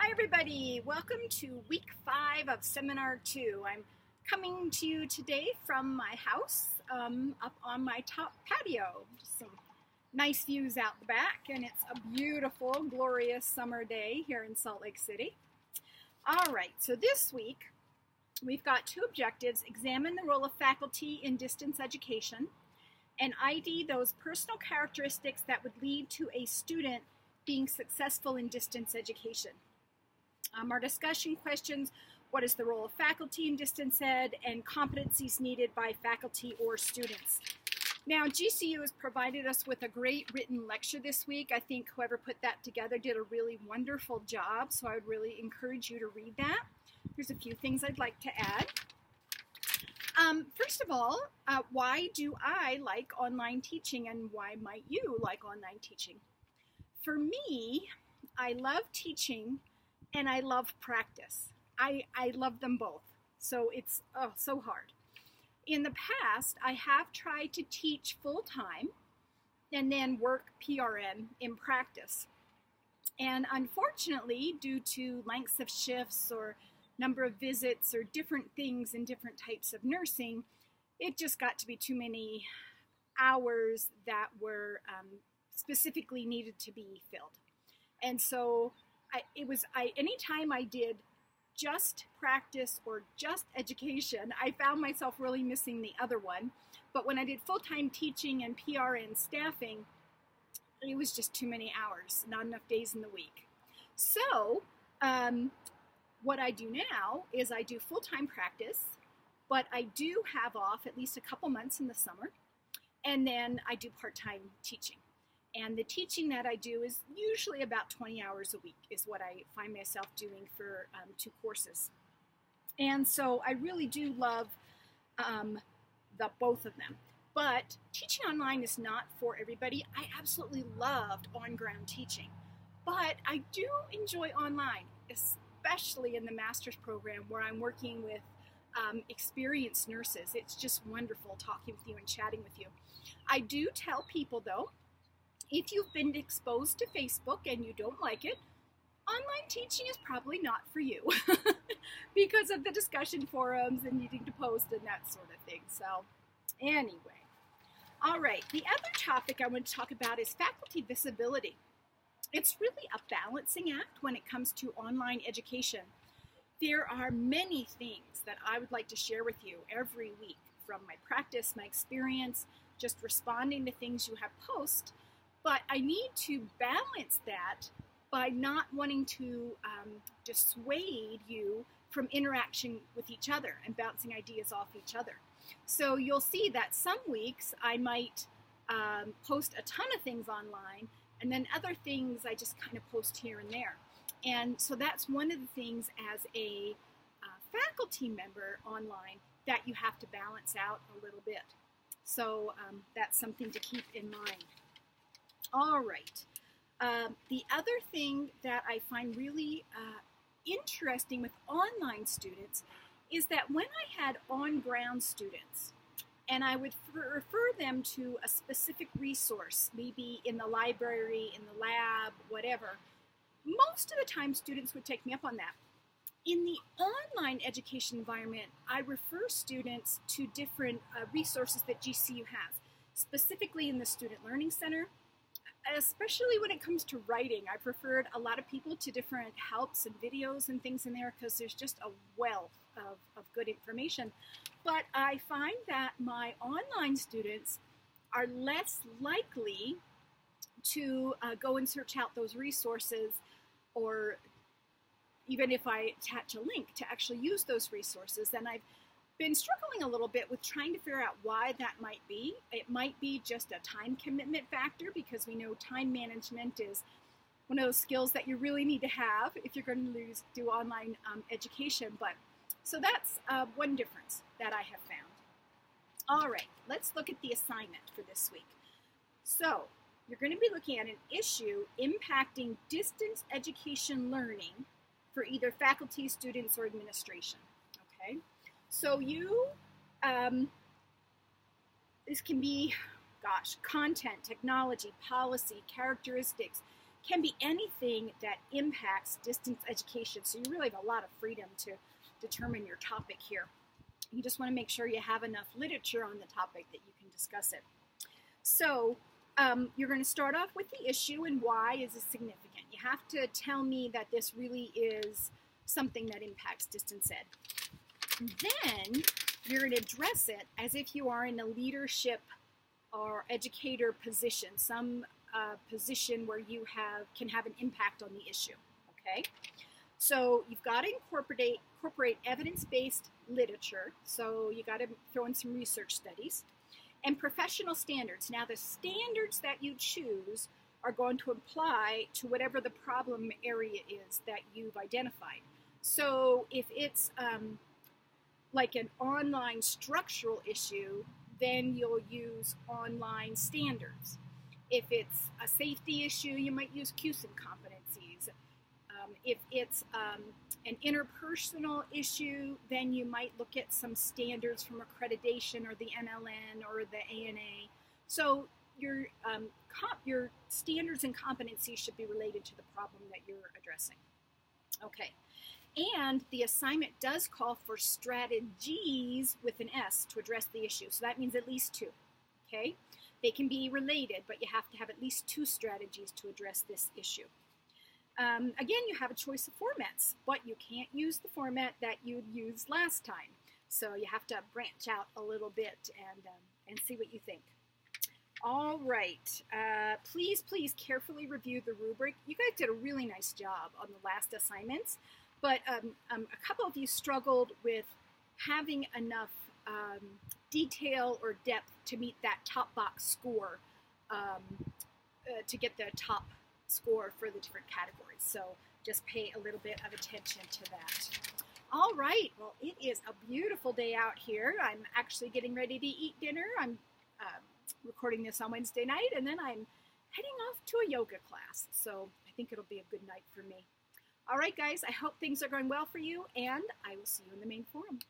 Hi everybody, welcome to week 5 of seminar 2. I'm coming to you today from my house up on my top patio. Just some nice views out the back, and it's a beautiful, glorious summer day here in Salt Lake City. Alright, so this week we've got 2 objectives: examine the role of faculty in distance education and ID those personal characteristics that would lead to a student being successful in distance education. Our discussion questions: what is the role of faculty in distance ed, and competencies needed by faculty or students. Now, GCU has provided us with a great written lecture this week. I think whoever put that together did a really wonderful job, so I would really encourage you to read that. Here's a few things I'd like to add. First of all, why do I like online teaching, and why might you like online teaching? For me, I love teaching and I love practice. I love them both. So it's so hard. In the past, I have tried to teach full-time and then work PRN in practice. And unfortunately, due to lengths of shifts or number of visits or different things in different types of nursing, it just got to be too many hours that were specifically needed to be filled. And so anytime I did just practice or just education, I found myself really missing the other one. But when I did full-time teaching and PRN staffing, it was just too many hours, not enough days in the week. So what I do now is I do full-time practice, but I do have off at least a couple months in the summer, and then I do part-time teaching. And the teaching that I do is usually about 20 hours a week is what I find myself doing for 2 courses. And so I really do love both of them. But teaching online is not for everybody. I absolutely loved on-ground teaching. But I do enjoy online, especially in the master's program where I'm working with experienced nurses. It's just wonderful talking with you and chatting with you. I do tell people, though, if you've been exposed to Facebook and you don't like it, online teaching is probably not for you because of the discussion forums and needing to post and that sort of thing. So anyway, all right, the other topic I want to talk about is faculty visibility. It's really a balancing act when it comes to online education. There are many things that I would like to share with you every week from my practice, my experience, just responding to things you have posted. But I need to balance that by not wanting to dissuade you from interaction with each other and bouncing ideas off each other. So you'll see that some weeks I might post a ton of things online, and then other things I just kind of post here and there. And so that's one of the things as a faculty member online that you have to balance out a little bit. So that's something to keep in mind. All right. The other thing that I find really interesting with online students is that when I had on-ground students and I would refer them to a specific resource, maybe in the library, in the lab, whatever, most of the time students would take me up on that. In the online education environment, I refer students to different resources that GCU has, specifically in the Student Learning Center. Especially when it comes to writing, I've referred a lot of people to different helps and videos and things in there because there's just a wealth of good information. But I find that my online students are less likely to go and search out those resources, or even if I attach a link to actually use those resources. And I've been struggling a little bit with trying to figure out why that might be. It might be just a time commitment factor, because we know time management is one of those skills that you really need to have if you're going to do online education. But so that's one difference that I have found. All right, let's look at the assignment for this week. So you're going to be looking at an issue impacting distance education learning for either faculty, students, or administration. Okay. So this can be, content, technology, policy, characteristics, can be anything that impacts distance education. So you really have a lot of freedom to determine your topic here. You just want to make sure you have enough literature on the topic that you can discuss it. So you're going to start off with the issue and why is it significant. You have to tell me that this really is something that impacts distance ed. Then you're going to address it as if you are in a leadership or educator position, some position where you can have an impact on the issue. Okay, so you've got to incorporate evidence-based literature. So you got to throw in some research studies and professional standards. Now, the standards that you choose are going to apply to whatever the problem area is that you've identified. So if it's like an online structural issue, then you'll use online standards. If it's a safety issue, you might use CUSIM competencies. If it's an interpersonal issue, then you might look at some standards from accreditation or the NLN or the ANA. So your standards and competencies should be related to the problem that you're addressing. Okay. And the assignment does call for strategies with an S to address the issue. So that means at least two, okay? They can be related, but you have to have at least two strategies to address this issue. Again, you have a choice of formats, but you can't use the format that you'd used last time. So you have to branch out a little bit and see what you think. All right, please carefully review the rubric. You guys did a really nice job on the last assignments. But a couple of you struggled with having enough detail or depth to meet that top box score, to get the top score for the different categories. So just pay a little bit of attention to that. All right, well, it is a beautiful day out here. I'm actually getting ready to eat dinner. I'm recording this on Wednesday night, and then I'm heading off to a yoga class. So I think it'll be a good night for me. All right, guys, I hope things are going well for you, and I will see you in the main forum.